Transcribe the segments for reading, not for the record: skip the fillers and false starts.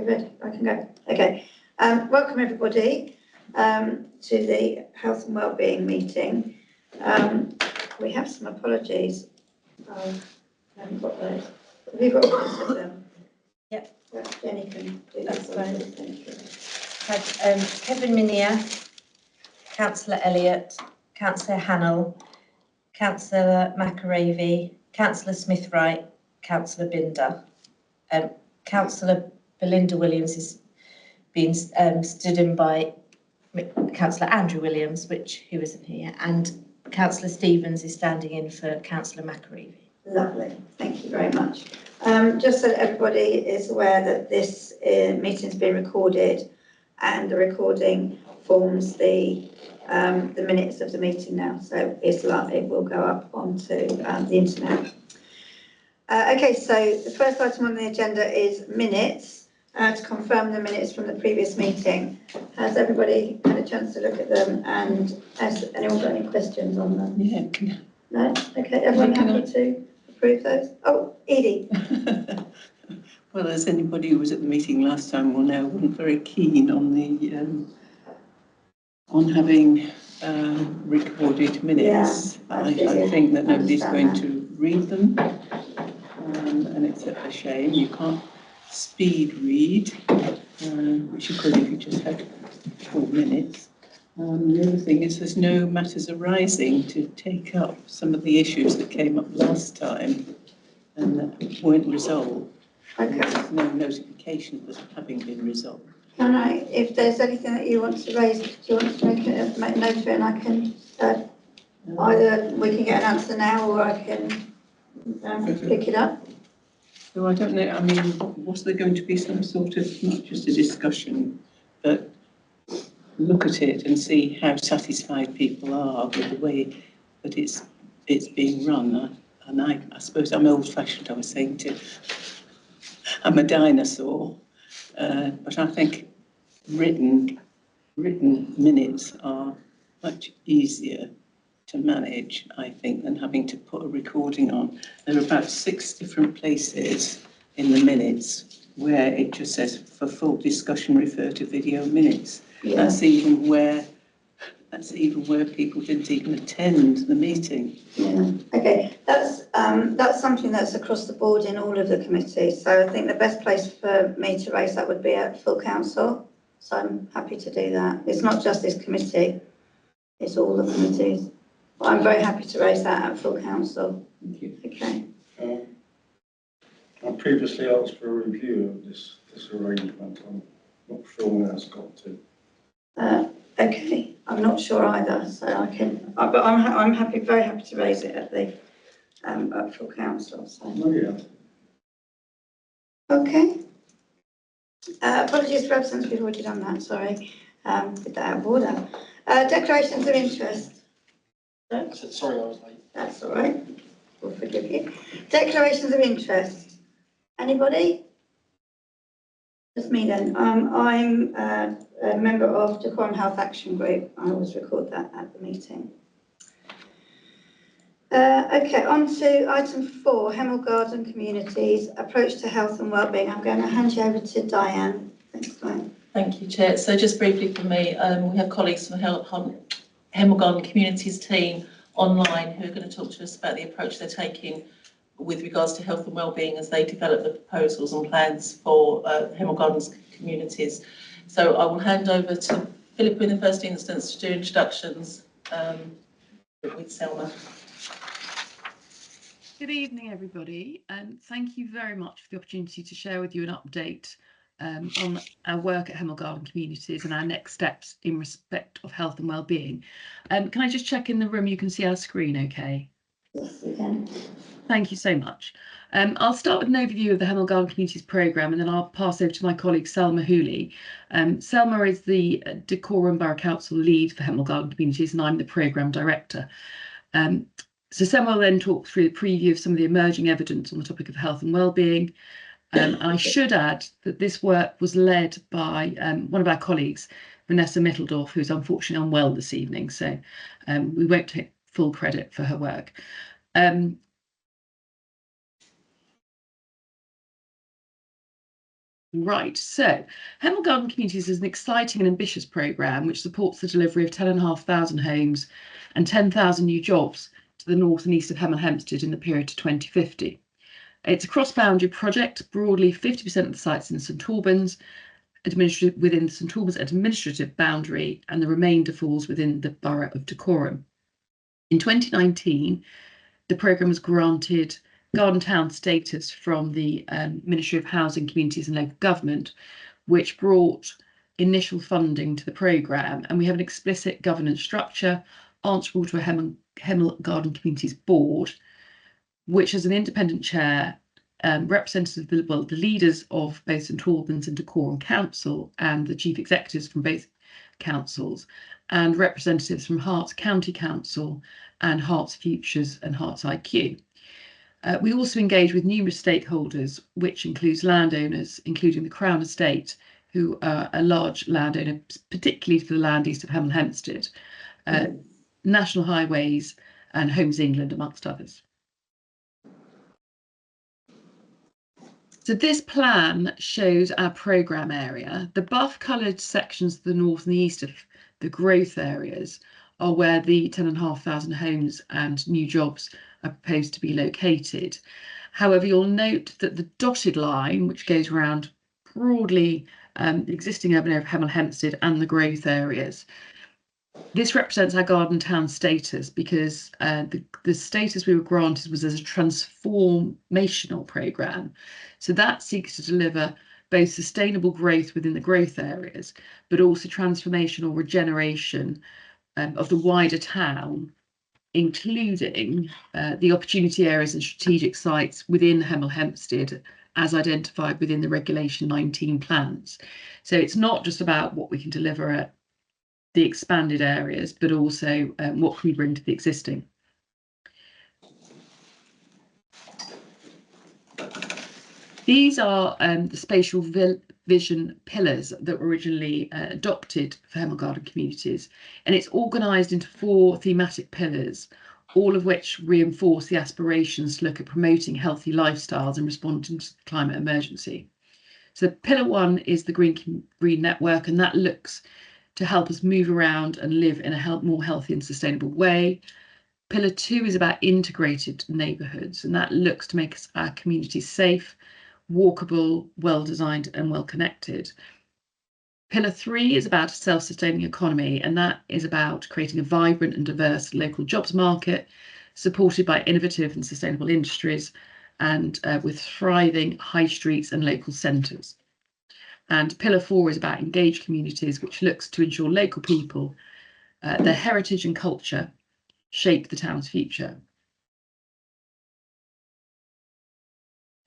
ready? I can go. Okay. Welcome everybody to the Health and Wellbeing meeting. We have some apologies. I haven't got those. Have you got a list of them? Yep. Jenny can do That's fine. Thank you. Had Kevin Minier, Councillor Elliott, Councillor Hemel, Councillor McAravey, Councillor Smith-Wright, Councillor Binder. Councillor Belinda Williams is being stood in by Councillor Andrew Williams, who isn't here, and Councillor Stevens is standing in for Councillor McAravey. Lovely, thank you very much. Just so that everybody is aware that this meeting has been recorded, and the recording forms the minutes of the meeting now, so it will go up onto the internet. Okay, so the first item on the agenda is minutes, to confirm the minutes from the previous meeting. Has everybody had a chance to look at them, and has anyone got any questions on them? Yeah. No? Okay, everyone happy to approve those? Oh, Edie. Well, as anybody who was at the meeting last time will know, wasn't very keen on the on having recorded minutes. Yeah, I think that nobody's going that. to read them, and it's a shame. You can't speed read, which you could if you just had 4 minutes. The other thing is there's no matters arising to take up some of the issues that came up last time and that weren't resolved. Okay. There's no notification of them having been resolved. Can I, if there's anything that you want to raise, do you want to make a note of it, and I can either we can get an answer now, or I can pick it up? So I don't know, I mean, was there going to be some sort of, not just a discussion, but look at it and see how satisfied people are with the way that it's being run? And I suppose I'm old-fashioned, I was saying I'm a dinosaur, but I think written minutes are much easier to manage, I think, than having to put a recording on. There are about 6 different places in the minutes where it just says, for full discussion, refer to video minutes. Yeah. That's even where people didn't even attend the meeting. Yeah. Okay, that's something that's across the board in all of the committees. So I think the best place for me to raise that would be at full council. So I'm happy to do that. It's not just this committee; it's all the committees. But I'm very happy to raise that at full council. Thank you. Okay. I previously asked for a review of this arrangement. I'm not sure where it's got to. Okay, I'm not sure either, so I can. But I'm happy, very happy to raise it at the at full council. So. Oh, yeah. Okay. Apologies for absence. We've already done that. Sorry, put that out of order. Declarations of interest. No? Sorry, I was late. That's all right. We'll forgive you. Declarations of interest. Anybody? Just me then. I'm a member of Decorum Health Action Group. I always record that at the meeting. Okay, on to item 4, Hemel Garden Communities, Approach to Health and Wellbeing. I'm going to hand you over to Diane. Thanks, Diane. Thank you, Chair. So just briefly from me, we have colleagues from the Hemel Garden Communities team online who are going to talk to us about the approach they're taking with regards to health and wellbeing as they develop the proposals and plans for Hemel Gardens communities. So I will hand over to Philippa in the first instance to do introductions with Selma. Good evening, everybody, and thank you very much for the opportunity to share with you an update on our work at Hemel Garden Communities and our next steps in respect of health and wellbeing. Can I just check in the room you can see our screen okay? Yes, you can. Thank you so much. I'll start with an overview of the Hemel Garden Communities programme, and then I'll pass over to my colleague Selma Hooley. Selma is the Decorum Borough Council lead for Hemel Garden Communities, and I'm the programme director. So Selma will then talk through the preview of some of the emerging evidence on the topic of health and wellbeing. And I should add that this work was led by one of our colleagues, Vanessa Mitteldorf, who's unfortunately unwell this evening. So we won't take full credit for her work. Right, so Hemel Garden Communities is an exciting and ambitious programme which supports the delivery of 10,500 homes and 10,000 new jobs to the north and east of Hemel Hempstead in the period to 2050. It's a cross-boundary project, broadly 50% of the sites in St Albans, within the St Albans administrative boundary, and the remainder falls within the borough of Dacorum. In 2019, the programme was granted Garden Town status from the Ministry of Housing, Communities and Local Government, which brought initial funding to the programme, and we have an explicit governance structure answerable to a Hemel Garden Communities board, which has an independent chair, representatives of the leaders of both St Albans and Dacorum Council and the chief executives from both councils, and representatives from Herts County Council and Herts Futures and Herts IQ. We also engage with numerous stakeholders, which includes landowners, including the Crown Estate, who are a large landowner, particularly for the land east of Hemel Hempstead, National Highways and Homes England, amongst others. So this plan shows our programme area. The buff-coloured sections to the north and the east of the growth areas are where the 10,500 homes and new jobs are proposed to be located. However, you'll note that the dotted line, which goes around broadly the existing urban area of Hemel Hempstead and the growth areas, this represents our Garden Town status because the status we were granted was as a transformational programme. So that seeks to deliver both sustainable growth within the growth areas, but also transformation or regeneration of the wider town, including the opportunity areas and strategic sites within Hemel Hempstead as identified within the Regulation 19 plans. So it's not just about what we can deliver at the expanded areas, but also what can we bring to the existing. These are the spatial vision pillars that were originally adopted for Hemel Garden Communities, and it's organised into 4 thematic pillars, all of which reinforce the aspirations to look at promoting healthy lifestyles and responding to the climate emergency. So pillar 1 is the Green Network, and that looks to help us move around and live in a more healthy and sustainable way. Pillar 2 is about integrated neighbourhoods, and that looks to make our communities safe, walkable, well-designed and well-connected. Pillar 3 is about a self-sustaining economy, and that is about creating a vibrant and diverse local jobs market, supported by innovative and sustainable industries, and with thriving high streets and local centres. And pillar 4 is about engaged communities, which looks to ensure local people, their heritage and culture shape the town's future.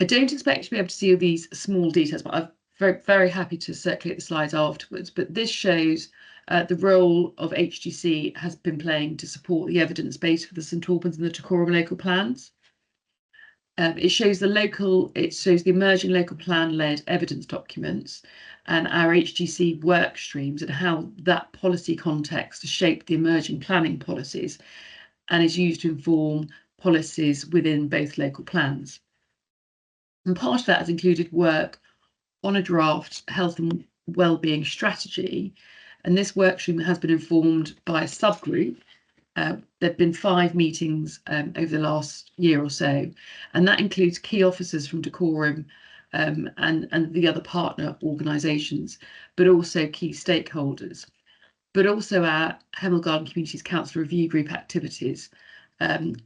I don't expect to be able to see all these small details, but I'm very, very happy to circulate the slides afterwards. But this shows the role of HGC has been playing to support the evidence base for the St Albans and the Dacorum local plans. It shows the emerging local plan-led evidence documents and our HGC work streams and how that policy context has shaped the emerging planning policies and is used to inform policies within both local plans. And part of that has included work on a draft health and wellbeing strategy, and this work stream has been informed by a subgroup. There have been 5 meetings over the last year or so, and that includes key officers from Dacorum and the other partner organisations, but also key stakeholders, but also our Hemel Garden Communities Council Review Group activities,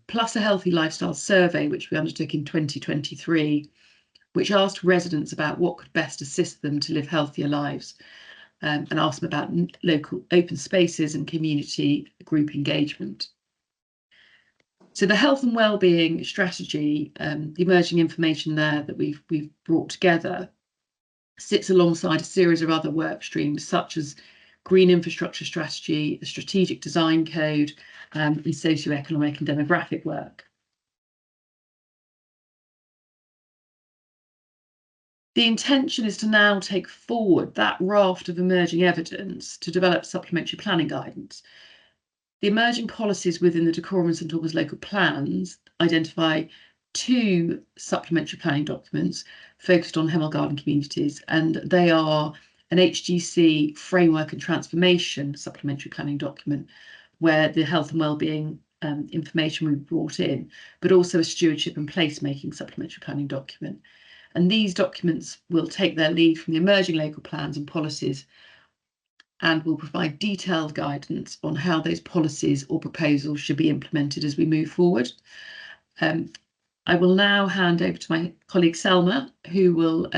plus a healthy lifestyle survey, which we undertook in 2023, which asked residents about what could best assist them to live healthier lives, and asked them about local open spaces and community group engagement. So the health and wellbeing strategy, the emerging information there that we've brought together, sits alongside a series of other work streams such as green infrastructure strategy, a strategic design code, and socioeconomic and demographic work. The intention is to now take forward that raft of emerging evidence to develop supplementary planning guidance. The emerging policies within the Dacorum and St Albans local plans identify 2 supplementary planning documents focused on Hemel Garden communities, and they are an HGC framework and transformation supplementary planning document, where the health and wellbeing information we brought in, but also a stewardship and placemaking supplementary planning document. And these documents will take their lead from the emerging local plans and policies, and will provide detailed guidance on how those policies or proposals should be implemented as we move forward. I will now hand over to my colleague Selma, who will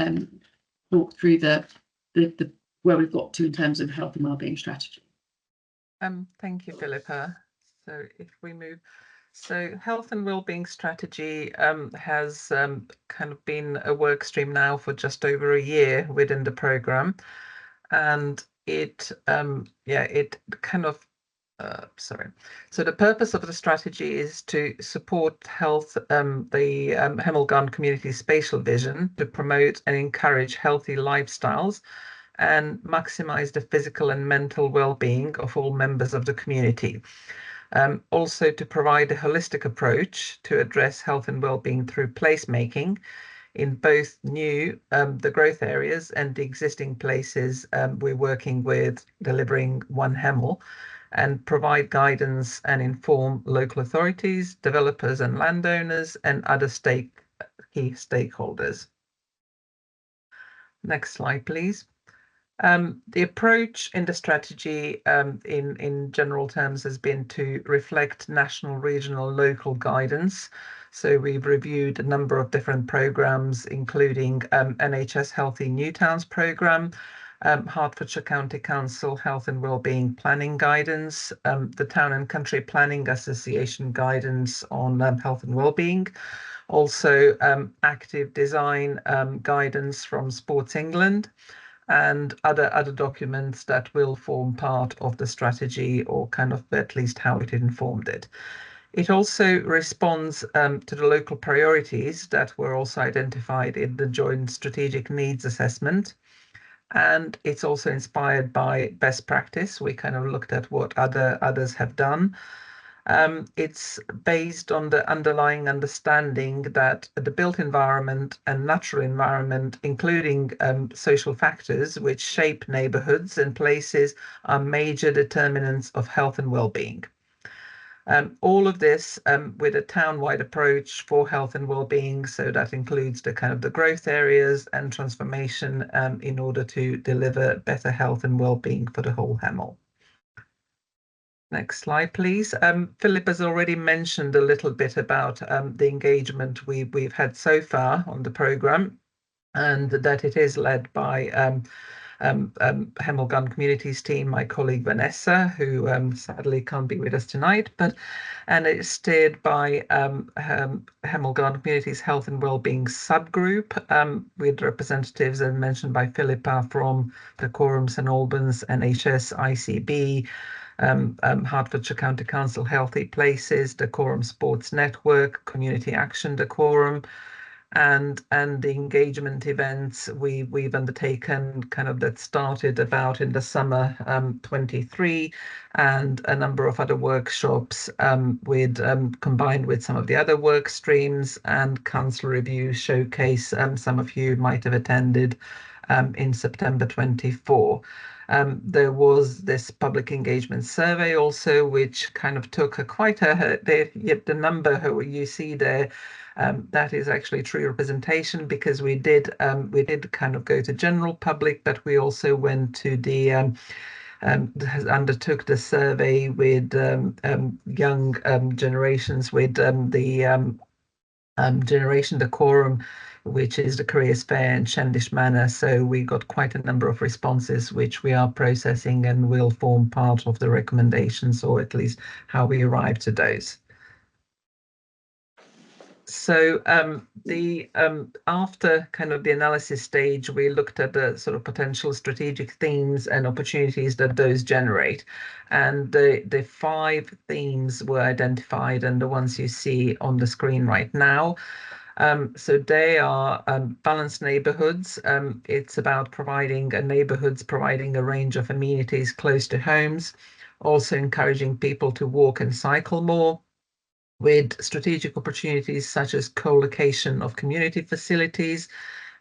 walk through the where we've got to in terms of health and wellbeing strategy. Thank you, Philippa. So if we move, so health and wellbeing strategy has kind of been a work stream now for just over a year within the programme, and it it kind of So the purpose of the strategy is to support health, the Hemel Garden community spatial vision, to promote and encourage healthy lifestyles and maximise the physical and mental well-being of all members of the community. Also to provide a holistic approach to address health and well-being through placemaking in both new, the growth areas, and the existing places we're working with delivering One Hemel, and provide guidance and inform local authorities, developers and landowners, and other key stakeholders. Next slide, please. The approach in the strategy in general terms has been to reflect national, regional, local guidance. So we've reviewed a number of different programmes, including NHS Healthy New Towns programme, Hertfordshire County Council Health and Wellbeing Planning Guidance, the Town and Country Planning Association guidance on health and wellbeing, also active design guidance from Sports England, and other documents that will form part of the strategy, or kind of at least how it informed it. It also responds to the local priorities that were also identified in the joint strategic needs assessment. And it's also inspired by best practice. We kind of looked at what others have done. It's based on the underlying understanding that the built environment and natural environment, including social factors which shape neighbourhoods and places, are major determinants of health and well-being. All of this with a town-wide approach for health and well-being, so that includes the kind of the growth areas and transformation in order to deliver better health and well-being for the whole Hemel. Next slide, please. Philip has already mentioned a little bit about the engagement we've had so far on the programme, and that it is led by Hemel Garden Communities team, my colleague Vanessa, who sadly can't be with us tonight, and it's steered by Hemel Garden Communities Health and Wellbeing subgroup with representatives, as mentioned by Philippa, from Decorum, St Albans, NHS, ICB, Hertfordshire County Council Healthy Places, Decorum Sports Network, Community Action Decorum, and the engagement events we've undertaken, kind of that started about in the summer 23, and a number of other workshops with combined with some of the other work streams, and council review showcase some of you might have attended in September 24. There was this public engagement survey also, which kind of took the number you see there. That is actually true representation, because we did kind of go to general public, but we also went to the undertook the survey with young generations, with the Generation Decorum, which is the Careers Fair in Shendish Manor. So we got quite a number of responses, which we are processing and will form part of the recommendations, or at least how we arrived to those. So after kind of the analysis stage, we looked at the sort of potential strategic themes and opportunities that those generate. And the 5 themes were identified, and the ones you see on the screen right now. So they are balanced neighbourhoods. It's about providing a range of amenities close to homes, also encouraging people to walk and cycle more, with strategic opportunities such as co-location of community facilities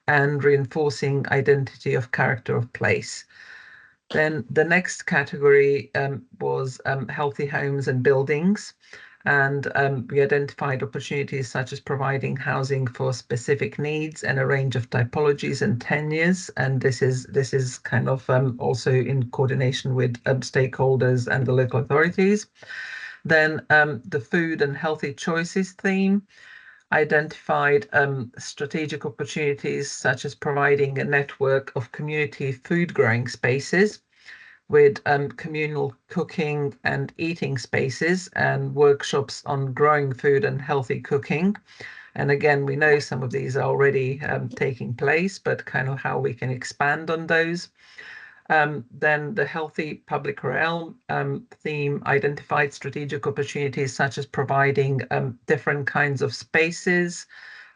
and reinforcing identity of character of place. Then the next category was healthy homes and buildings. And we identified opportunities such as providing housing for specific needs and a range of typologies and tenures. And this is kind of also in coordination with stakeholders and the local authorities. Then the food and healthy choices theme identified strategic opportunities such as providing a network of community food growing spaces with communal cooking and eating spaces and workshops on growing food and healthy cooking. And again, we know some of these are already taking place, but kind of how we can expand on those. Then the healthy public realm theme identified strategic opportunities such as providing different kinds of spaces,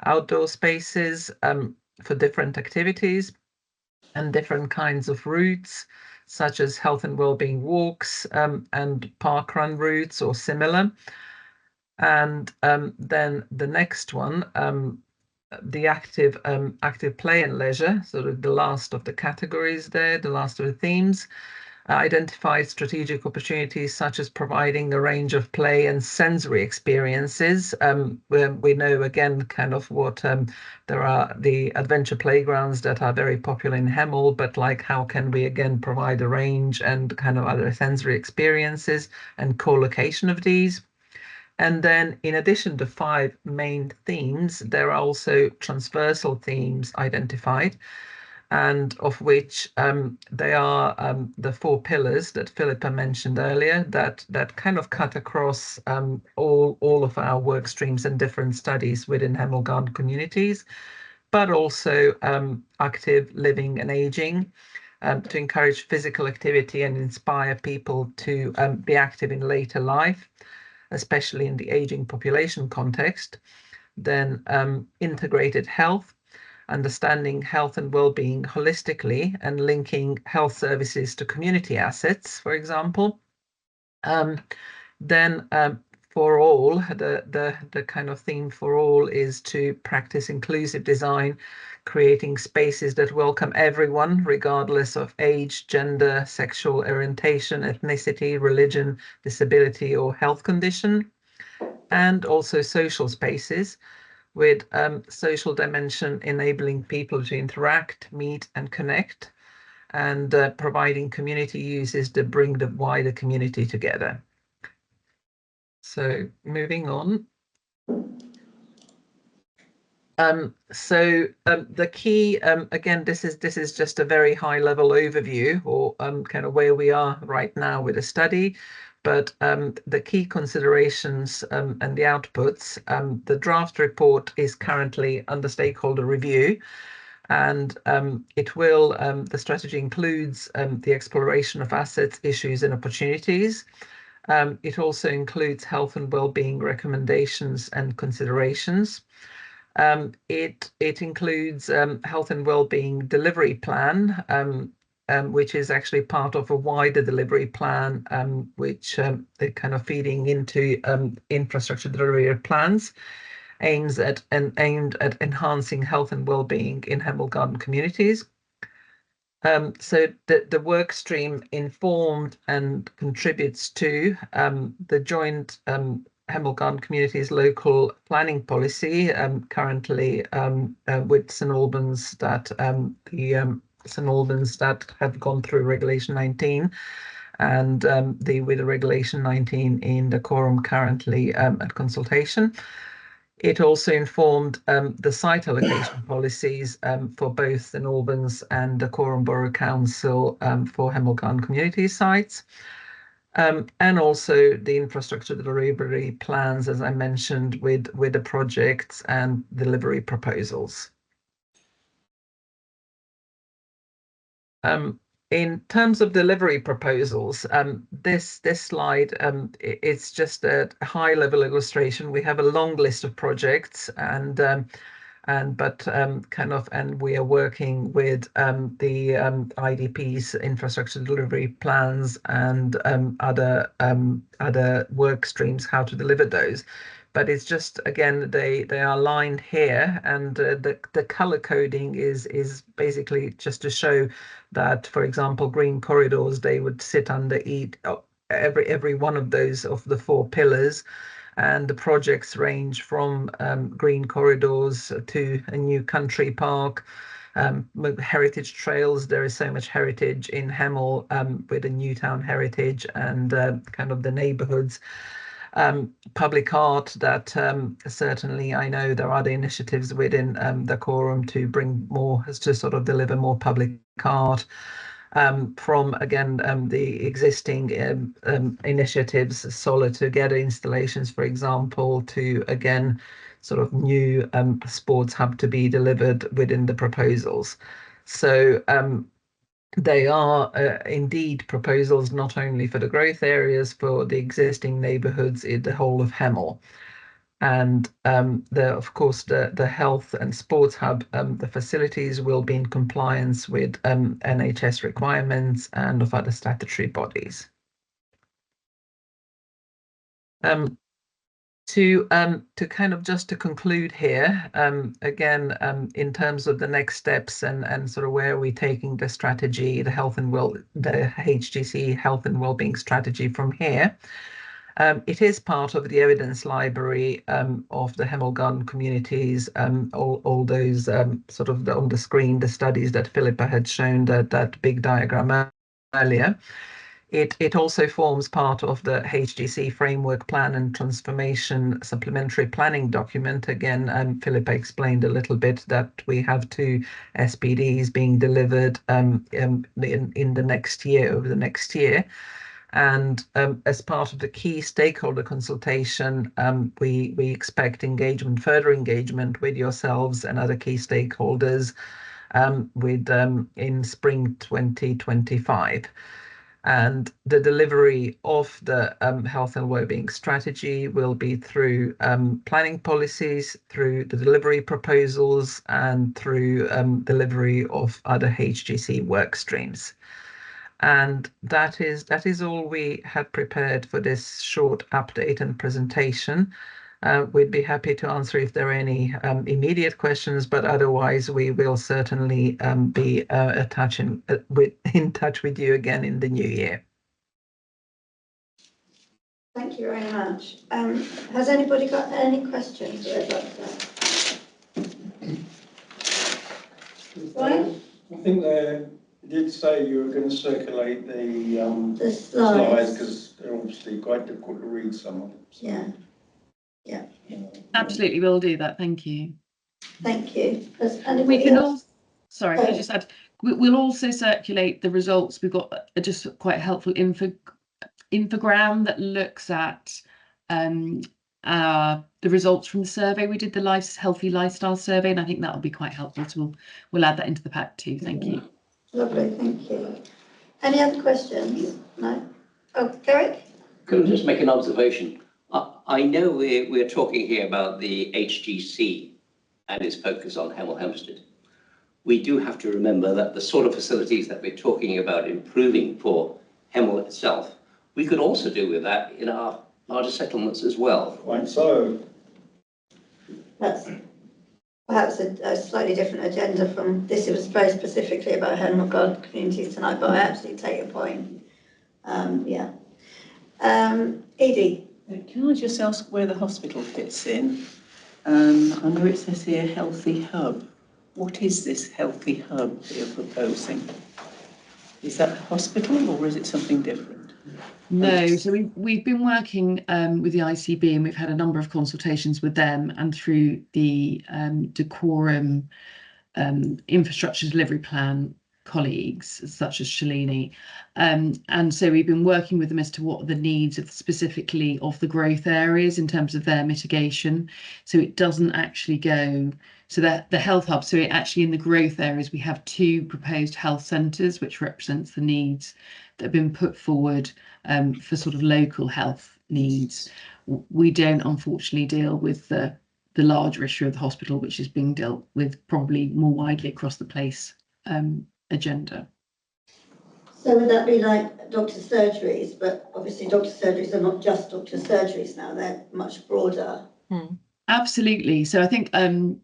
outdoor spaces for different activities and different kinds of routes, such as health and wellbeing walks and park run routes or similar. And then the next one, the active play and leisure, sort of the last of the categories there, the last of the themes, identified strategic opportunities such as providing a range of play and sensory experiences. Where we know again kind of what there are the adventure playgrounds that are very popular in Hemel, but like how can we again provide a range and kind of other sensory experiences and co-location of these. And then in addition to 5 main themes, there are also transversal themes identified, and of which they are the 4 pillars that Philippa mentioned earlier that kind of cut across all of our work streams and different studies within Hemel Garden communities, but also active living and aging, to encourage physical activity and inspire people to be active in later life, especially in the aging population context. Then integrated health, understanding health and well-being holistically and linking health services to community assets, for example. Then for all, the kind of theme for all is to practice inclusive design, creating spaces that welcome everyone, regardless of age, gender, sexual orientation, ethnicity, religion, disability, or health condition. And also social spaces with social dimension enabling people to interact, meet, and connect, and providing community uses that bring the wider community together. So moving on. The key, again, this is just a very high level overview or kind of where we are right now with the study. But the key considerations and the outputs, the draft report is currently under stakeholder review, and it will, the strategy includes the exploration of assets, issues and opportunities. It also includes health and well-being recommendations and considerations. It includes health and well-being delivery plan, which is actually part of a wider delivery plan, which they're kind of feeding into infrastructure delivery plans, aimed at enhancing health and well-being in Hemel Garden communities. So the work stream informed and contributes to the joint Hemel Garden Communities local planning policy, currently with St Albans, that St Albans that have gone through Regulation 19, and with the Regulation 19 in the quorum currently at consultation. It also informed the site allocation policies for both St Albans and the Quorum Borough Council for Hemel Garden community sites. And also the infrastructure delivery plans, as I mentioned, with the projects and delivery proposals. In terms of delivery proposals, this slide, it's just a high-level illustration. We have a long list of projects, and we are working with the IDP's infrastructure delivery plans and other work streams, how to deliver those. but it's just, again, they are lined here, and the color coding is basically just to show that, for example, green corridors, they would sit under every one of those of the 4 pillars. And the projects range from green corridors to a new country park, heritage trails. There is so much heritage in Hemel with the Newtown heritage and kind of the neighbourhoods. Public art, that certainly I know there are other initiatives within the Quorum to bring more, to sort of deliver more public art. From, again, the existing initiatives, Solar Together installations, for example, to, again, sort of new sports hub to be delivered within the proposals. So they are indeed proposals not only for the growth areas, for the existing neighbourhoods in the whole of Hemel. And of course, the health and sports hub, the facilities will be in compliance with NHS requirements and of other statutory bodies. To kind of just to conclude here, again, in terms of the next steps and sort of where are we taking the strategy, the HGC health and wellbeing strategy from here. It is part of the evidence library of the Hemel Garden communities, all those sort of on the screen, the studies that Philippa had shown, that big diagram earlier. It also forms part of the HGC framework plan and transformation supplementary planning document. Again, Philippa explained a little bit that we have 2 SPDs being delivered in the next year, over the next year. And as part of the key stakeholder consultation, we expect further engagement with yourselves and other key stakeholders in spring 2025. And the delivery of the health and wellbeing strategy will be through planning policies, through the delivery proposals, and through delivery of other HGC work streams. And that is all we had prepared for this short update and presentation. We'd be happy to answer if there are any immediate questions, but otherwise we will certainly be in touch with you again in the new year. Thank you very much. Has anybody got any questions that they'd like to ask? Right? I think you did say you were going to circulate the slides, because they're obviously quite difficult to read, some of them. So. Yeah. Absolutely, we'll do that. Thank you. Thank you. We can also, sorry, can I just add, we'll also circulate the results. We've got just quite a helpful infogram that looks at the results from the survey. We did the healthy lifestyle survey, and I think that will be quite helpful. So we'll add that into the pack too. Thank you. Lovely, thank you. Any other questions? No? Oh, Garrick? Could I just make an observation? I know we're talking here about the HGC and its focus on Hemel Hempstead. We do have to remember that the sort of facilities that we're talking about improving for Hemel itself, we could also do with that in our larger settlements as well. Quite so. That's perhaps a slightly different agenda from this. It was very specifically about Hemel Garden communities tonight, but I absolutely take your point. Yeah. Edie? Can I just ask where the hospital fits in? I know it says here healthy hub. What is this healthy hub that you're proposing? Is that the hospital or is it something different? No, so we've been working with the ICB, and we've had a number of consultations with them and through the Decorum infrastructure delivery plan colleagues such as Shalini, and so we've been working with them as to what are the needs specifically of the growth areas in terms of their mitigation. So it doesn't actually go, so that the health hub, so it actually in the growth areas we have 2 proposed health centres which represents the needs that have been put forward for sort of local health needs. We don't unfortunately deal with the larger issue of the hospital, which is being dealt with probably more widely across the place agenda. So would that be like doctor surgeries? But obviously doctor surgeries are not just doctor surgeries now, they're much broader Absolutely. So I think a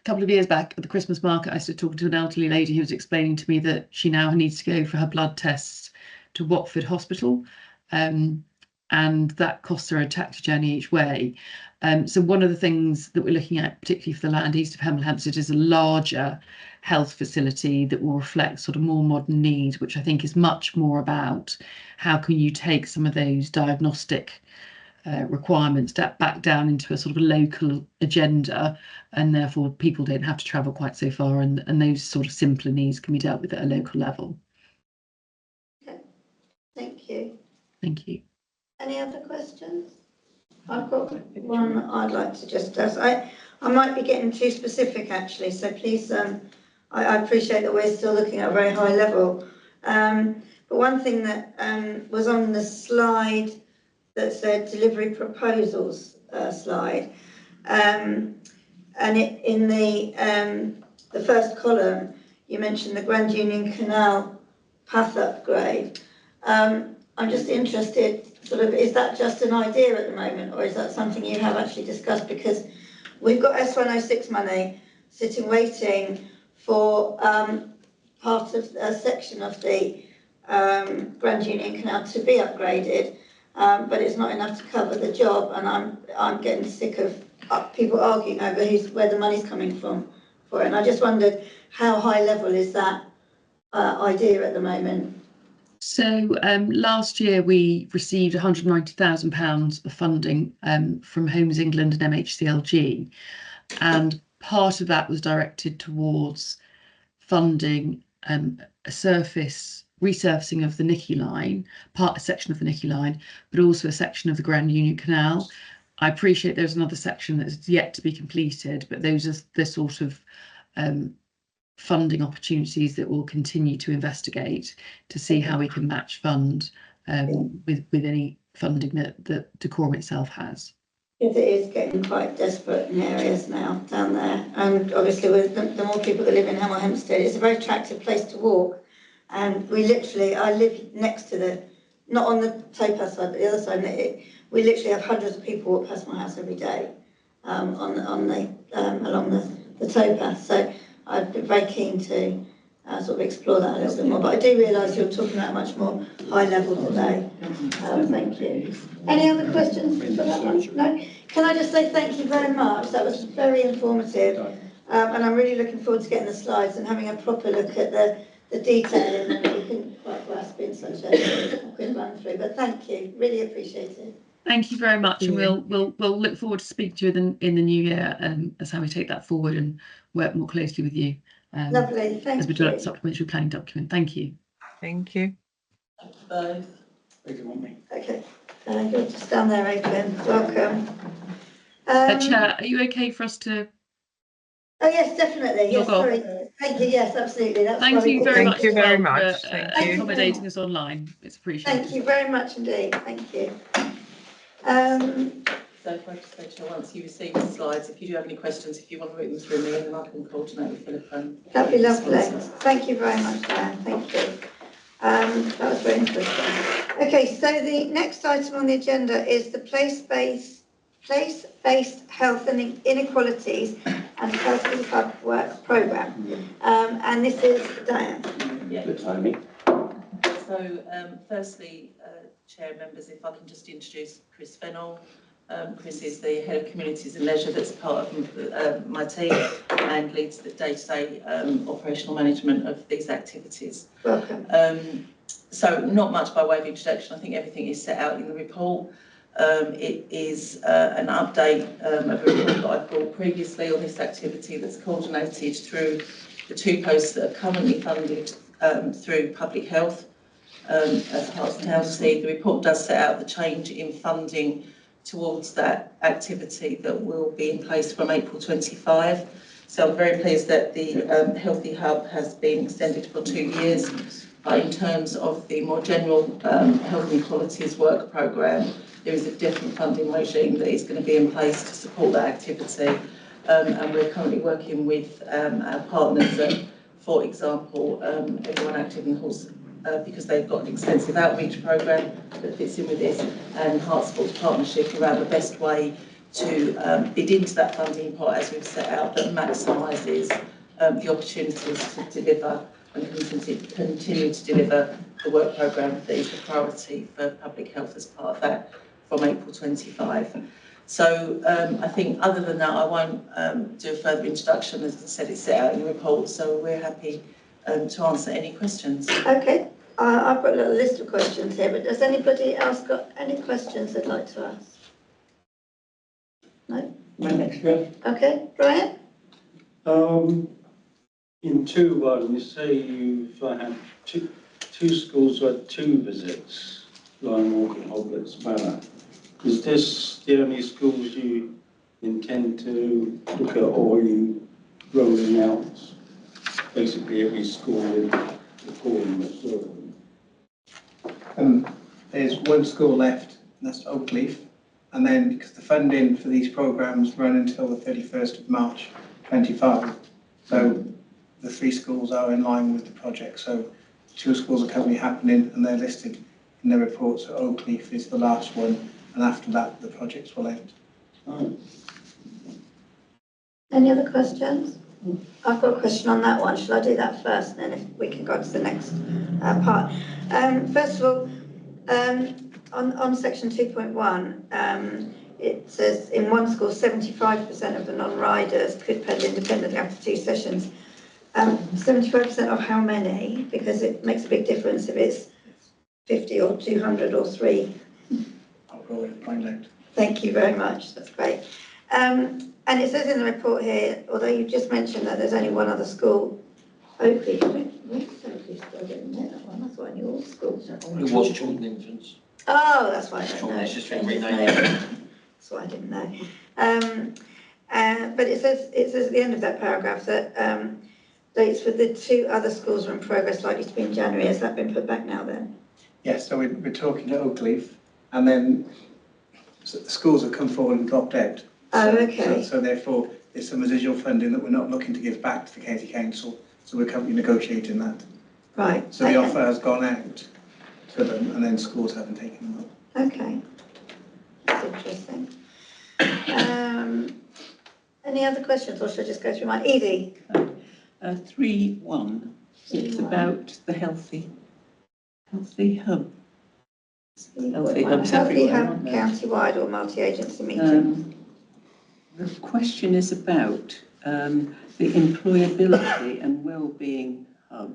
couple of years back at the Christmas market, I started talking to an elderly lady who was explaining to me that she now needs to go for her blood tests to Watford Hospital, and that costs her a taxi journey each way. So one of the things that we're looking at, particularly for the land east of Hemel Hempstead, is a larger health facility that will reflect sort of more modern needs, which I think is much more about how can you take some of those diagnostic requirements back down into a sort of a local agenda, and therefore people don't have to travel quite so far, and those sort of simpler needs can be dealt with at a local level. Okay. Thank you. Thank you. Any other questions? I've got one I'd like to just ask. I might be getting too specific actually, so please, I appreciate that we're still looking at a very high level. But one thing that was on the slide that said delivery proposals slide, and in the first column you mentioned the Grand Union Canal path upgrade. I'm just interested, sort of, is that just an idea at the moment, or is that something you have actually discussed? Because we've got S106 money sitting waiting for part of a section of the Grand Union Canal to be upgraded, but it's not enough to cover the job, and I'm getting sick of people arguing over where the money's coming from for it. And I just wondered how high level is that idea at the moment? So last year we received £190,000 of funding from Homes England and MHCLG, and part of that was directed towards funding a surface resurfacing of the Nicky line, a section of the Nicky line, but also a section of the Grand Union Canal. I appreciate there's another section that's yet to be completed, but those are the sort of funding opportunities that we'll continue to investigate to see how we can match fund with any funding that Decorum itself has. It is getting quite desperate in areas now down there, and obviously with the more people that live in Hemel Hempstead, it's a very attractive place to walk. And I live next to not on the towpath side, but the other side. We literally have hundreds of people walk past my house every day along the towpath. So I'd be very keen to sort of explore that a little bit more. But I do realise you're talking about a much more high level today. Thank you. Any other questions for that one? No? Can I just say thank you very much? That was very informative. And I'm really looking forward to getting the slides and having a proper look at the detail that we couldn't quite grasp in such a quick run through. But thank you. Really appreciate it. Thank you very much, and we'll look forward to speaking to you in the new year as how we take that forward and work more closely with you. Lovely, thank you. As we develop a supplementary planning document. Thank you. Thank you. Both. Okay, you're just down there, Adrian. Welcome. Chair, are you okay for us to? Oh yes, definitely. Yes, sorry. Thank you. Yes, absolutely. That's Thank you very much. Thank you very for, much. Thank you. Accommodating us online. It's appreciated. Thank you very much indeed. Thank you. So if I just say to you, once you receive the slides, if you do have any questions, if you want to read them through me, and then I can coordinate with Philip. That'd be lovely. Thank you very much, Dan. Thank you. That was very interesting. Okay, so the next item on the agenda is the place-based health and inequalities and healthy hub work programme. And this is Diane. Yeah. Good timing. So firstly, Chair members, if I can just introduce Chris Fennell. Chris is the Head of Communities and Leisure that's part of my team and leads the day-to-day operational management of these activities. Welcome. So not much by way of introduction. I think everything is set out in the report. It is an update of a report that I brought previously on this activity that's coordinated through the two posts that are currently funded through Public Health as Herts and County. The report does set out the change in funding towards that activity that will be in place from April 25. So I'm very pleased that the Healthy Hub has been extended for 2 years. But in terms of the more general health inequalities work programme, there is a different funding regime that is going to be in place to support that activity. And we're currently working with our partners at, for example, Everyone Active in Horse, because they've got an extensive outreach programme that fits in with this, and Herts Sports Partnership around the best way to bid into that funding pot as we've set out that maximises the opportunities to deliver and continue to deliver the work programme that is the priority for public health as part of that from April 25. So I think other than that, I won't do a further introduction. As I said, it's set out in the report, so we're happy to answer any questions. Okay, I've got a little list of questions here, but has anybody else got any questions they'd like to ask? No? Yeah. Okay, Brian? In 2.1, you say you've had two schools who had 2 visits, Lion Walk and Hoblets Manor. Is this the only schools you intend to look at, or are you rolling out basically every school in the forum as well? There's one school left, and that's Oakleaf. And then, because the funding for these programmes run until the 31st of March 25, so the 3 schools are in line with the project. So 2 schools are currently happening, and they're listed in the report. So Oakleaf is the last one, and after that, the projects will end. Oh. Any other questions? I've got a question on that one. Shall I do that first, and then if we can go to the next part? First of all, on section 2.1, it says in one school 75% of the non-riders could pedal independently after 2 sessions. 75% of how many? Because it makes a big difference if it's 50 or 200 or 3. I'll go and find out. Thank you very much. That's great. And it says in the report here, although you've just mentioned that there's only one other school, Oakleaf. Where's Oakleaf school? I didn't know that one. That's why I knew all schools. It was children infants. Oh, that's why I don't know. It's just been renamed. That's why I didn't know. But it says at the end of that paragraph that dates for the 2 other schools are in progress, likely to be in January. Has that been put back now then? Yes, so we're talking to Oakleaf, and then the schools have come forward and dropped out. Oh, okay. So therefore, there's some residual funding that we're not looking to give back to the County Council, so we're currently negotiating that. Right. So the offer has gone out to them, and then schools haven't taken them up. Okay. That's interesting. Any other questions, or should I just go through my Edie? 3.1. It's about the healthy hub. Healthy hubs Healthy everywhere, hub aren't there? county-wide or multi-agency meeting? The question is about the employability and wellbeing hub,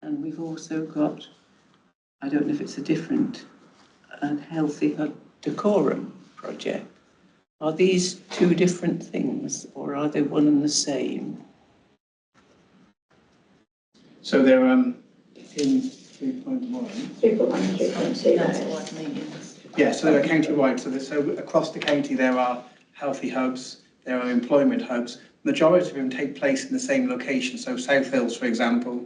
and we've also got, I don't know if it's a different healthy hub decorum project. Are these 2 different things, or are they one and the same? So they're in 3.1. 3.1 and 3.2. Council-wide meetings. Yeah, so they're county-wide. So across the county there are healthy hubs, there are employment hubs. Majority of them take place in the same location. So South Hills, for example,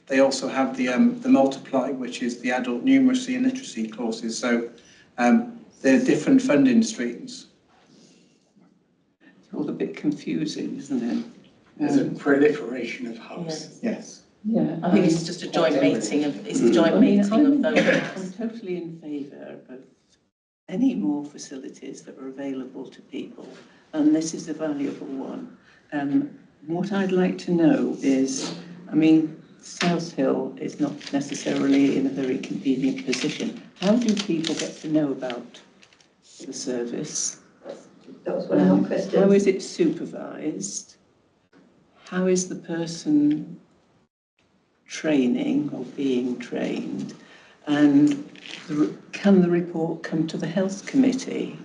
they also have the multiply, which is the adult numeracy and literacy courses. So they're different funding streams. It's all a bit confusing, isn't it? There's a proliferation of hubs. Yes. Yeah, I think it's just a joint meeting of of those. I'm totally in favour of any more facilities that are available to people, and this is a valuable one. What I'd like to know is, I mean, South Hill is not necessarily in a very convenient position. How do people get to know about the service? That was one of my questions. How is it supervised? How is the person training or being trained? And can the report come to the health committee,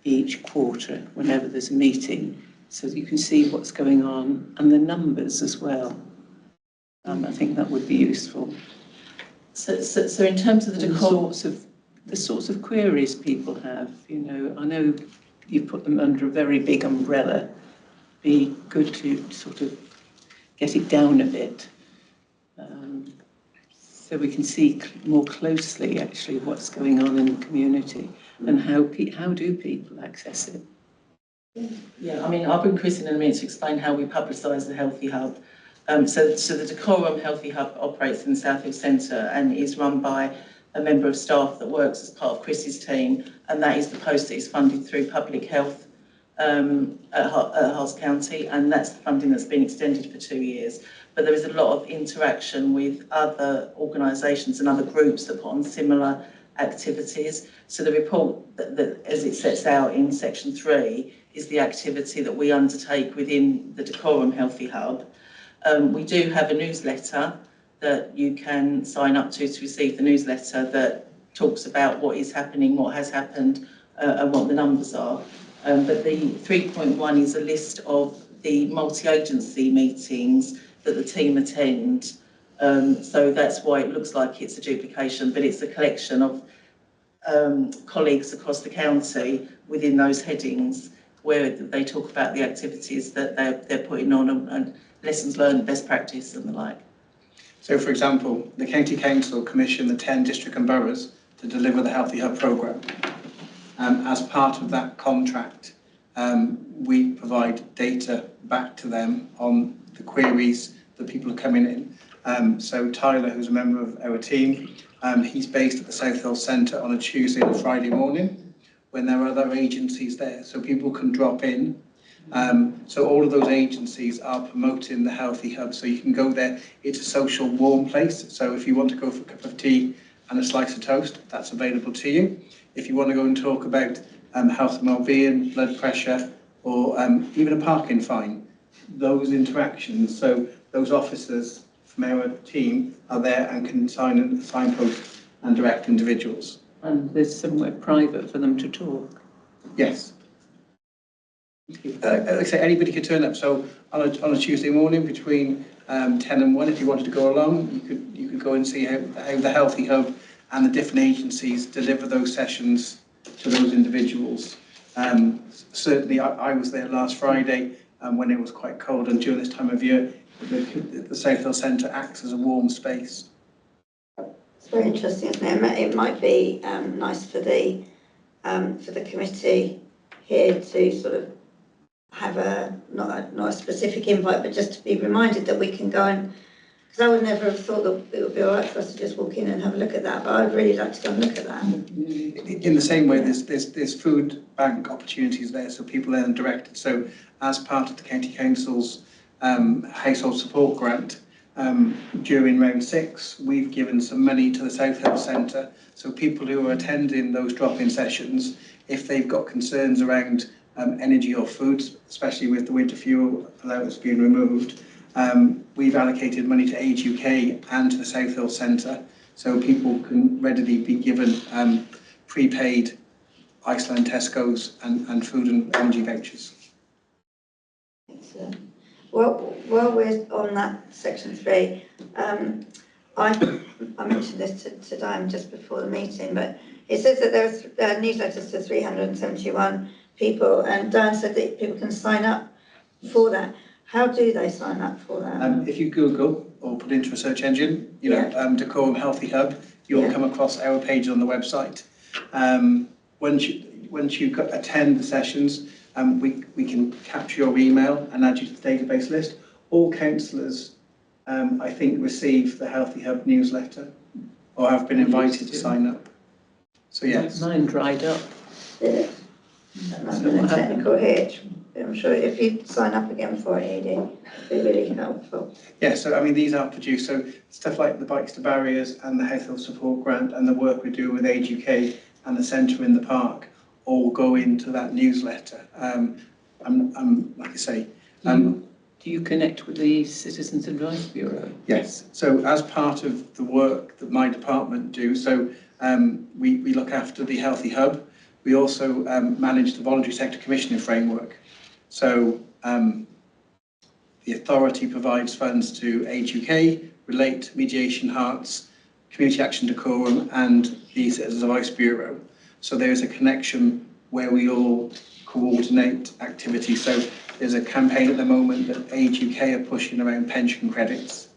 each quarter, whenever there's a meeting, so that you can see what's going on and the numbers as well? I think that would be useful. So in terms of The sorts of queries people have, I know you put them under a very big umbrella. Be good to sort of get it down a bit, so we can see more closely actually what's going on in the community and how do people access it. Yeah, I mean, I'll bring Chris in a minute to explain how we publicise the Healthy Hub. So the Decorum Healthy Hub operates in the South Hill Centre and is run by a member of staff that works as part of Chris's team, and that is the post that is funded through public health at Herts County, and that's the funding that's been extended for 2 years. But there is a lot of interaction with other organisations and other groups that put on similar activities. So the report that as it sets out in section 3 is the activity that we undertake within the Decorum Healthy Hub. We do have a newsletter that you can sign up to receive the newsletter that talks about what is happening, what has happened, and what the numbers are. But the 3.1 is a list of the multi-agency meetings that the team attend. So that's why it looks like it's a duplication, but it's a collection of colleagues across the county within those headings where they talk about the activities that they're putting on and lessons learned, best practice and the like. So, for example, the County Council commissioned the 10 district and boroughs to deliver the Healthy Hub programme. As part of that contract, we provide data back to them on the queries that people are coming in. So Tyler, who's a member of our team, he's based at the South Hill Centre on a Tuesday and a Friday morning when there are other agencies there, so people can drop in. So all of those agencies are promoting the Healthy Hub, so you can go there. It's a social warm place, so if you want to go for a cup of tea and a slice of toast, that's available to you. If you want to go and talk about health and wellbeing, blood pressure, or even a parking fine, those interactions, so those officers from our team are there and can signpost and direct individuals. And there's somewhere private for them to talk. Yes. Like I say, anybody could turn up. So on a Tuesday morning between 10 and 1, if you wanted to go along, you could go and see how the Healthy Hub and the different agencies deliver those sessions to those individuals. Certainly, I was there last Friday when it was quite cold, and during this time of year, the South Hill Centre acts as a warm space. It's very interesting, isn't it? It might be nice for the committee here to sort of have not a specific invite, but just to be reminded that we can go and, because I would never have thought that it would be all right for us to just walk in and have a look at that, but I'd really like to go and look at that. In the same way, there's food bank opportunities there, so people are directed. So as part of the County Council's household support grant, during round 6, we've given some money to the South Hill Centre, so people who are attending those drop-in sessions, if they've got concerns around energy or food, especially with the winter fuel allowance being removed, we've allocated money to Age UK and to the South Hill Centre, so people can readily be given prepaid Iceland, Tesco's and food and energy vouchers. Excellent. Well, while we're on that section 3, I mentioned this to Diane just before the meeting, but it says that there's newsletters to 371 people, and Diane said that people can sign up for that. How do they sign up for that? If you Google or put into a search engine, Decorum Healthy Hub, you'll come across our page on the website. Once you attend the sessions, we can capture your email and add you to the database list. All councillors, I think, receive the Healthy Hub newsletter or have been invited to sign up. So yes. Mine dried up. That must have been a technical hitch. I'm sure if you sign up again for it, it'd be really helpful. Yeah, so I mean, these are produced. So stuff like the Bikes to Barriers and the Health Support Grant and the work we do with Age UK and the Centre in the Park all go into that newsletter. Like I say, do you connect with the Citizens Advice Bureau? Yes. So as part of the work that my department do, so we look after the Healthy Hub. We also manage the Voluntary Sector Commissioning Framework. So the authority provides funds to Age UK, Relate, Mediation Herts, Community Action Decorum and the Citizens Advice Bureau. So there's a connection where we all coordinate activity. So there's a campaign at the moment that Age UK are pushing around pension credits.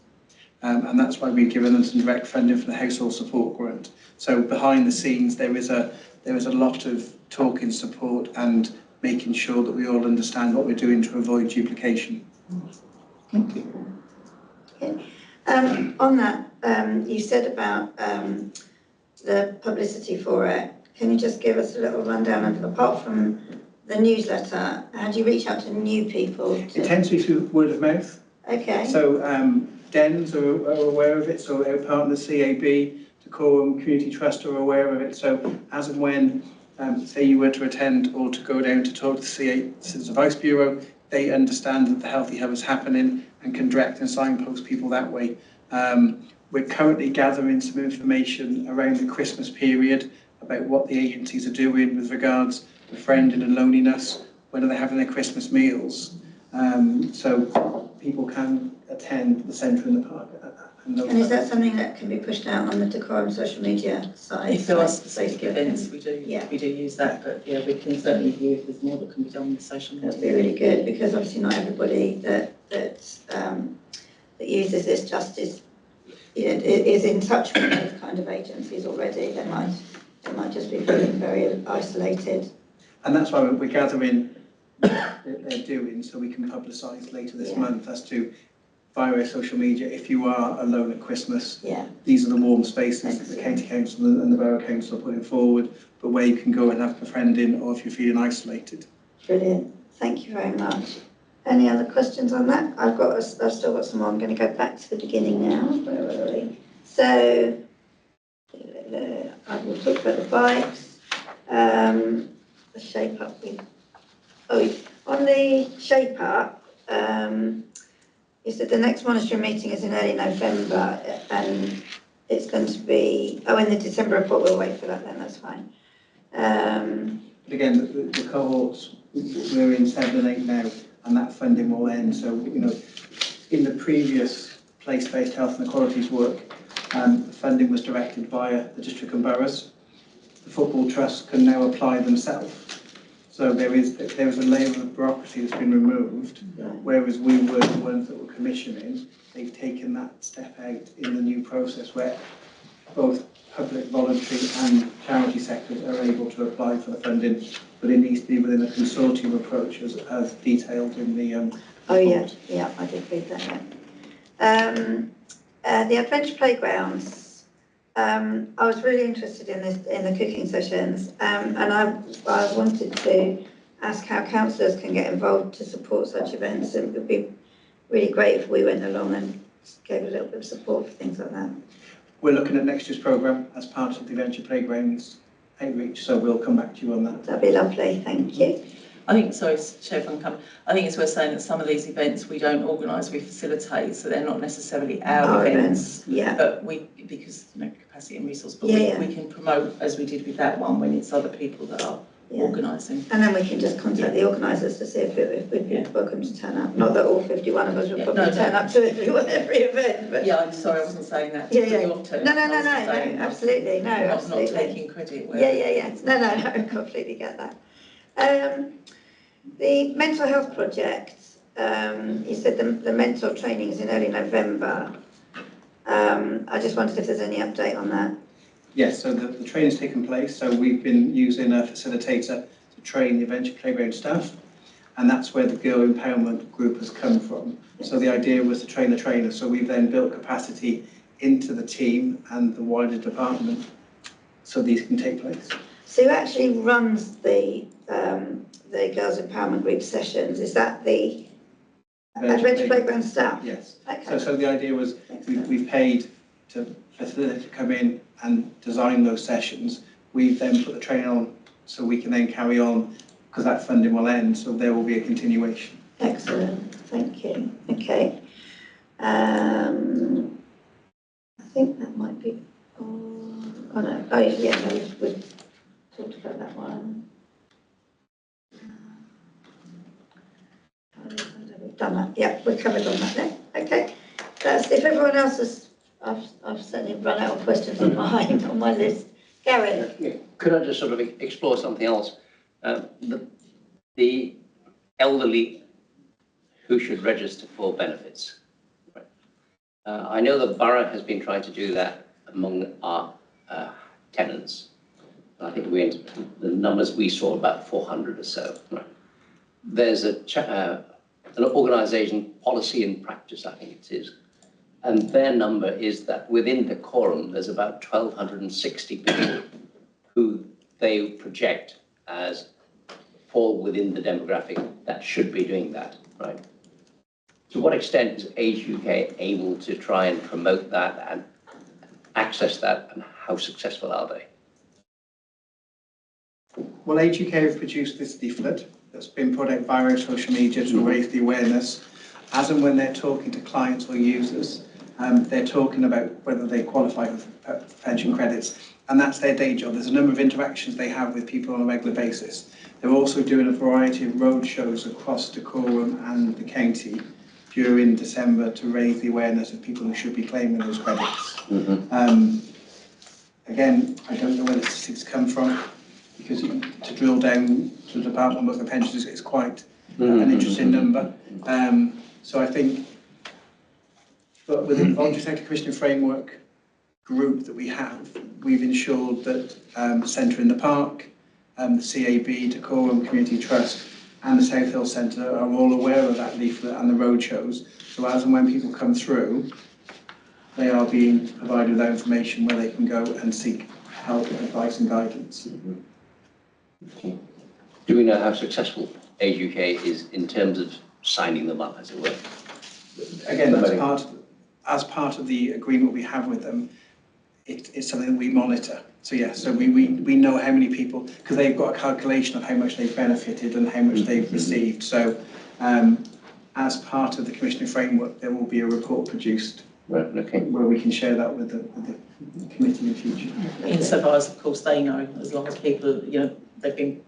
And that's why we've given them some direct funding for the household support grant. So behind the scenes, there is a lot of talking support and making sure that we all understand what we're doing to avoid duplication. Thank you. Okay. On that, you said about the publicity for it. Can you just give us a little rundown of, apart from the newsletter, how do you reach out to new people? It tends to be through word of mouth. Okay. So DENs are aware of it, so our partners, CAB, Decorum Community Trust are aware of it. So as and when, say you were to attend or to go down to talk to the Citizens Advice Bureau, they understand that the Healthy Hub is happening and can direct and signpost people that way. We're currently gathering some information around the Christmas period about what the agencies are doing with regards to friending and loneliness, when are they having their Christmas meals. So people can attend the centre in the park. And is that something that can be pushed out on the Decorum social media side? If there are specific Facebook events, we do use that, but yeah, we can certainly view if there's more that can be done with social media. That'd be really good, because obviously not everybody that uses this just is, is in touch with those kind of agencies already. They might just be feeling very isolated. And that's why we're gathering what they're doing, so we can publicise later this month as to, via our social media, if you are alone at Christmas, these are the warm spaces that the County Council and the Borough Council are putting forward, but where you can go and have a friend in, or if you're feeling isolated. Brilliant. Thank you very much. Any other questions on that? I've still got some more. I'm going to go back to the beginning now. Where were we? So I will talk about the bikes, the shape up. On the shape up, you said the next monitoring meeting is in early November, and it's going to be, in the December report. We'll wait for that then, that's fine. But again, the cohorts, we're in 7 and 8 now, and that funding will end. So, in the previous place-based health and equalities work, funding was directed via the district and boroughs. The football trust can now apply themselves. So there is a layer of bureaucracy that's been removed, whereas we were the ones that were commissioning. They've taken that step out in the new process where both public, voluntary and charity sectors are able to apply for the funding, but it needs to be within a consortium approach as detailed in the report. Yeah, I did read that. The adventure playgrounds. I was really interested in the cooking sessions, and I wanted to ask how councillors can get involved to support such events. It would be really great if we went along and gave a little bit of support for things like that. We're looking at next year's programme as part of the Adventure Playgrounds outreach, so we'll come back to you on that. That'd be lovely, thank you. I think, sorry, Chair, if I can come. I think it's worth saying that some of these events we don't organise, we facilitate, so they're not necessarily our events. But because capacity and resource, but we can promote, as we did with that one, when it's other people that are organising. And then we can just contact the organisers to see if we'd be welcome to turn up. Not that all 51 of us would probably turn up to every event. But I'm sorry, I wasn't saying that. No, absolutely, no, absolutely. Not taking credit. No, I completely get that. The mental health project, you said the mentor training is in early November. I just wondered if there's any update on that. Yes, so the training's taken place. So we've been using a facilitator to train the Adventure Playground staff, and that's where the Girl Empowerment Group has come from. So the idea was to train the trainer. So we've then built capacity into the team and the wider department so these can take place. So who actually runs the Girls Empowerment Group sessions? Is that the Adventure Playground staff? Yes. Okay. So the idea was we've paid to facilitate to come in and design those sessions. We've then put the training on so we can then carry on, because that funding will end, so there will be a continuation. Excellent, thank you. Okay. I think that might be we've talked about that one. We've done that. Yeah, we're covered on that then. Okay. That's if everyone else has. I've certainly run out of questions on my list. Gary. Could I just sort of explore something else? The elderly who should register for benefits. Right. I know the borough has been trying to do that among our tenants. I think the numbers we saw about 400 or so. Right. There's an organisation policy and practice, I think it is, And their number is that within decorum, there's about 1,260 people who they project as fall within the demographic that should be doing that, right? To what extent is Age UK able to try and promote that and access that, and how successful are they? Well, Age UK have produced this leaflet that's been put out via social media to raise the awareness. As and when they're talking to clients or users, they're talking about whether they qualify for pension credits, and that's their day job. There's a number of interactions they have with people on a regular basis. They're also doing a variety of road shows across Dacorum and the county during December to raise the awareness of people who should be claiming those credits. Again, I don't know where the statistics come from, because to drill down to the Department of Work and Pensions is quite an interesting number. So I think, but with the Voluntary Sector Commissioning Framework group that we have, we've ensured that Centre in the Park, the CAB, Dacorum Community Trust and the South Hill Centre are all aware of that leaflet and the road shows. So as and when people come through, they are being provided with that information where they can go and seek help, advice and guidance. Do we know how successful Age UK is in terms of signing them up, as it were? Again, that's as part of the agreement we have with them, it's something that we monitor. So yeah, so we know how many people, because they've got a calculation of how much they've benefited and how much they've received. So as part of the commissioning framework, there will be a report produced where we can share that with the committee in future. Insofar as, of course, they know, as long as people, you know, they've been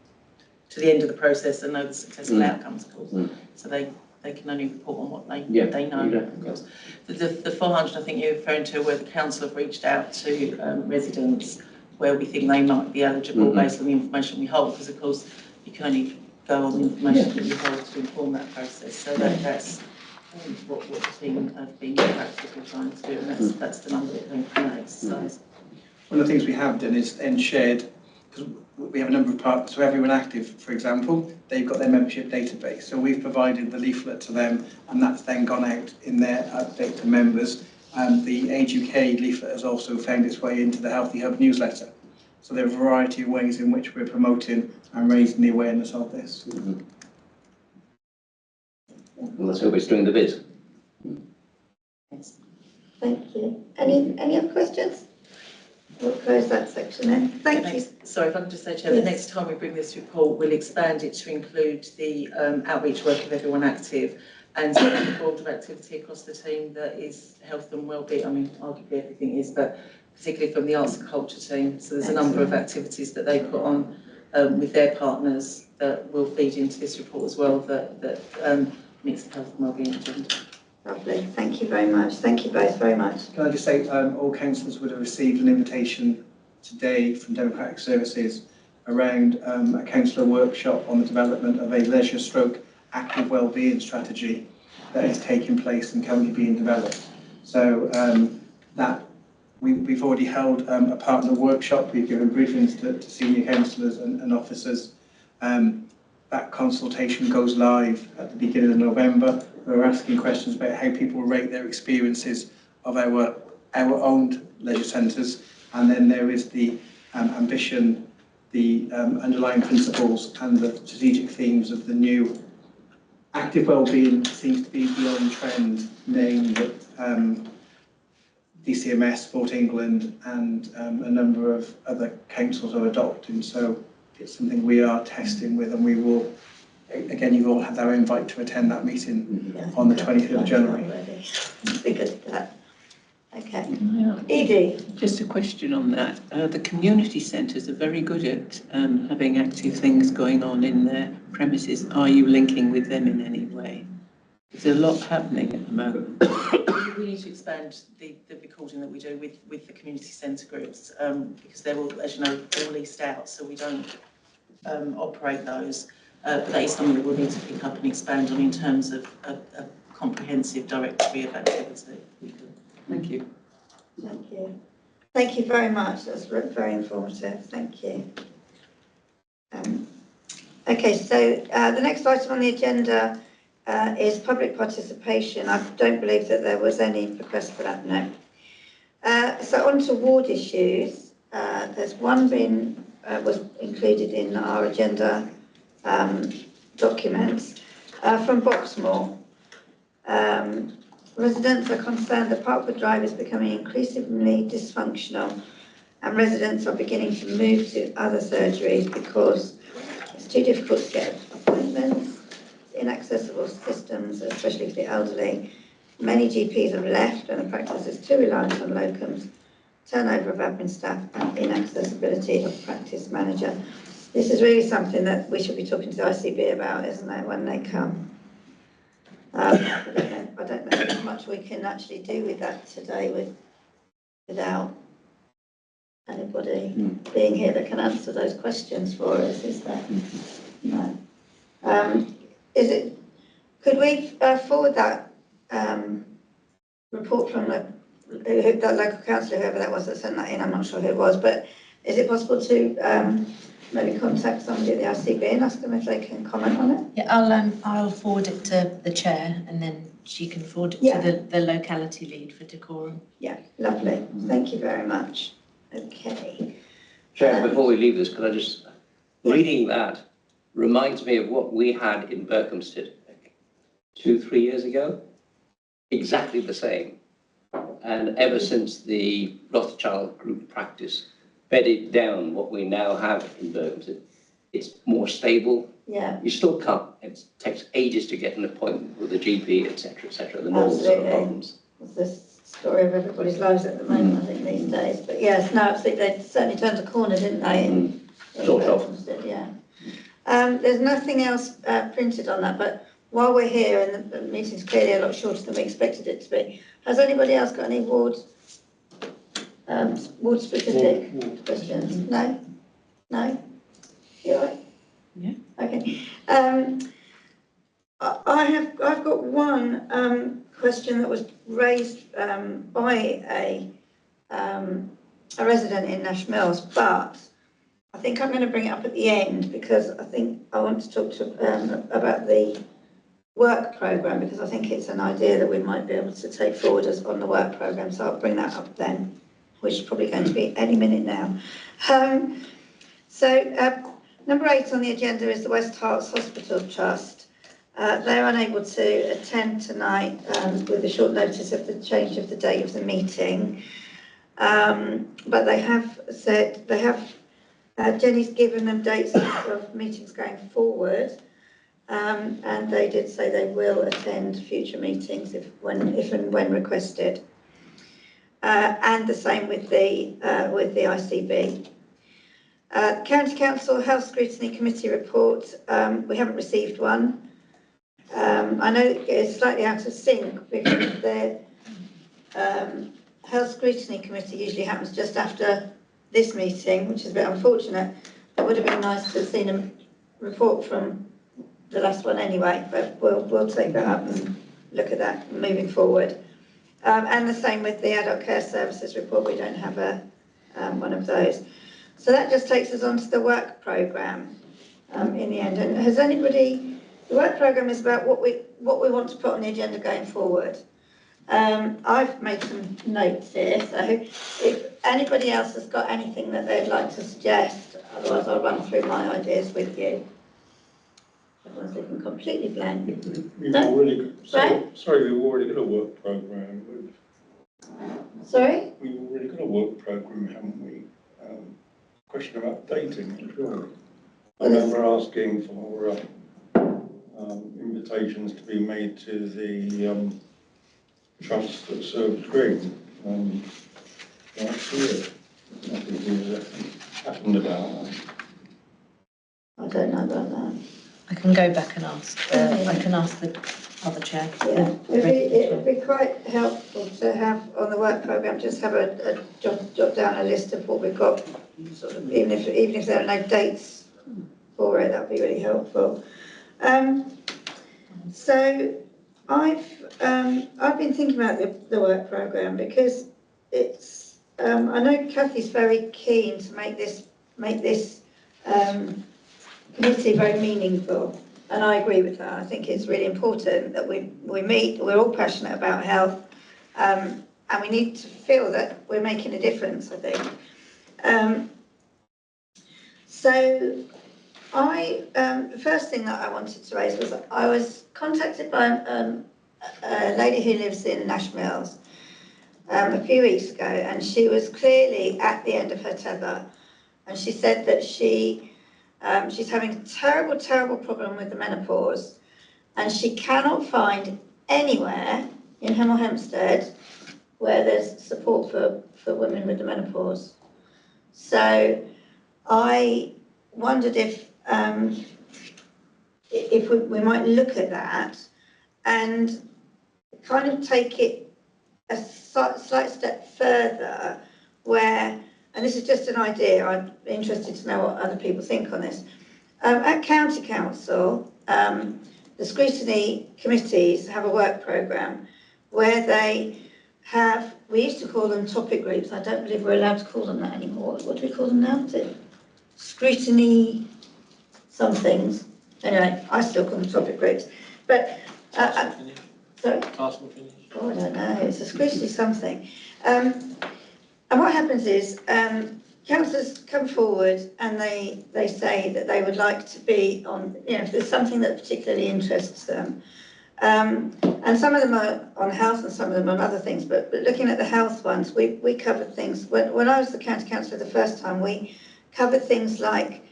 to the end of the process and know the successful outcomes, of course. So they can only report on what they know. Of course. The 400 I think you're referring to, where the council have reached out to residents where we think they might be eligible based on the information we hold, because of course you can only go on the information that you hold to inform that process. So that's what the team have been practically trying to do, and that's the number that came from that exercise. One of the things we have done is then shared, because we have a number of partners, so Everyone Active, for example, they've got their membership database, so we've provided the leaflet to them, and that's then gone out in their update to members. The Age UK leaflet has also found its way into the Healthy Hub newsletter. So there are a variety of ways in which we're promoting and raising the awareness of this. Well, let's hope it's doing the biz. Yes. Thank you. Any other questions? We'll close that section then. Thank you. Sorry, if I can just say, Chair, the next time we bring this report, we'll expand it to include the outreach work of Everyone Active and the board of activity across the team that is health and wellbeing. I mean, arguably everything is, but particularly from the arts and culture team. So there's a number of activities that they put on with their partners that will feed into this report as well, that meets the health and wellbeing agenda. Lovely. Thank you very much. Thank you both very much. Can I just say, all councillors would have received an invitation today from Democratic Services around a councillor workshop on the development of a leisure stroke active wellbeing strategy that is taking place and currently being developed. So that we've already held a partner workshop. We've given briefings to senior councillors and officers. That consultation goes live at the beginning of November. We're asking questions about how people rate their experiences of our owned leisure centres, and then there is the ambition, the underlying principles and the strategic themes of the new active wellbeing. Seems to be the on trend name that DCMS, Sport England and a number of other councils are adopting. So it's something we are testing with, and we will, again, you've all had our invite to attend that meeting on the 25th of January. Because of that. Okay. Edie. Just a question on that. The community centres are very good at having active things going on in their premises. Are you linking with them in any way? There's a lot happening at the moment. We need to expand the recording that we do with the community centre groups because they're all, as you know, all leased out, so we don't operate those. But that is something that we'll need to pick up and expand on in terms of a comprehensive directory of activity. Thank you. Thank you. Thank you very much. That's very informative. Thank you. Okay, so the next item on the agenda is public participation. I don't believe that there was any request for that, no. So on to ward issues. There's one was included in our agenda documents from Boxmoor. Residents are concerned that Parkwood Drive is becoming increasingly dysfunctional and residents are beginning to move to other surgeries because it's too difficult to get appointments, inaccessible systems, especially for the elderly. Many GPs have left and the practice is too reliant on locums, turnover of admin staff and inaccessibility of practice manager. This is really something that we should be talking to the ICB about, isn't it, when they come? I don't know how much we can actually do with that today without anybody being here that can answer those questions for us, is there? No. Could we forward that report from that local councillor, whoever that was that sent that in? I'm not sure who it was, but is it possible to maybe contact somebody at the ICB and ask them if they can comment on it? Yeah, I'll forward it to the chair and then she can forward it to the locality lead for decorum. Yeah, lovely. Thank you very much. Okay. Chair, before we leave this, could I just, reading that reminds me of what we had in Berkhamsted 2-3 years ago. Exactly the same. And ever since the Rothschild group practice bedded down what we now have in Berkhamsted, it's more stable. Yeah. You still can't, it takes ages to get an appointment with a GP, etc., the normal sort of problems. It's the story of everybody's lives at the moment, I think, these days. But yes, no, absolutely, they certainly turned a corner, didn't they? In sort of. Yeah. There's nothing else printed on that, but while we're here, and the meeting's clearly a lot shorter than we expected it to be, has anybody else got any ward-specific questions? No? No? You all right? Yeah. Okay. I've got one question that was raised by a resident in Nash Mills, but I think I'm going to bring it up at the end because I think I want to talk to about the work programme, because I think it's an idea that we might be able to take forward as on the work programme, so I'll bring that up then, which is probably going to be any minute now. Number 8 on the agenda is the West Herts Hospital Trust. They're unable to attend tonight with a short notice of the change of the date of the meeting. But they have said, Jenny's given them dates of meetings going forward. And they did say they will attend future meetings if and when requested. And the same with the ICB. County Council Health Scrutiny Committee report, we haven't received one. I know it's slightly out of sync because the Health Scrutiny Committee usually happens just after this meeting, which is a bit unfortunate. It would have been nice to have seen a report from the last one anyway, but we'll take that up and look at that moving forward. And the same with the Adult Care Services report, we don't have one of those. So that just takes us on to the work programme in the end. And has anybody, the work programme is about what we want to put on the agenda going forward. I've made some notes here, so if anybody else has got anything that they'd like to suggest, otherwise I'll run through my ideas with you. Everyone's looking completely blank. We've already got a work programme. Sorry? We've already got a work programme, haven't we? Question about dating, I'm sure. I remember asking for invitations to be made to the trust that served Green last year. Nothing happened about that. I don't know about that. I can go back and ask. I can ask the other chair. Yeah, it'd be quite helpful to have on the work programme, just have a jot down a list of what we've got, sort of, even if there are no dates for it, that'd be really helpful. So I've been thinking about the work programme because it's I know Kathy's very keen to make this committee very meaningful. And I agree with that. I think it's really important that we meet, we're all passionate about health, and we need to feel that we're making a difference, I think. So the first thing that I wanted to raise was I was contacted by a lady who lives in Nash Mills a few weeks ago, and she was clearly at the end of her tether, and she said that she's having a terrible, terrible problem with the menopause, and she cannot find anywhere in Hemel Hempstead where there's support for women with the menopause. So I wondered if we might look at that and kind of take it a slight step further, where, and this is just an idea, I'm interested to know what other people think on this. At County Council, the Scrutiny committees have a work programme where they have, we used to call them topic groups, I don't believe we're allowed to call them that anymore. What do we call them now? Scrutiny some things. Anyway, I still call them topic groups. But, sorry? Oh, I don't know, it's a scrutiny something. And what happens is, councillors come forward and they say that they would like to be on, if there's something that particularly interests them. And some of them are on health and some of them on other things, but looking at the health ones, we covered things, when I was the county councillor the first time, we covered things like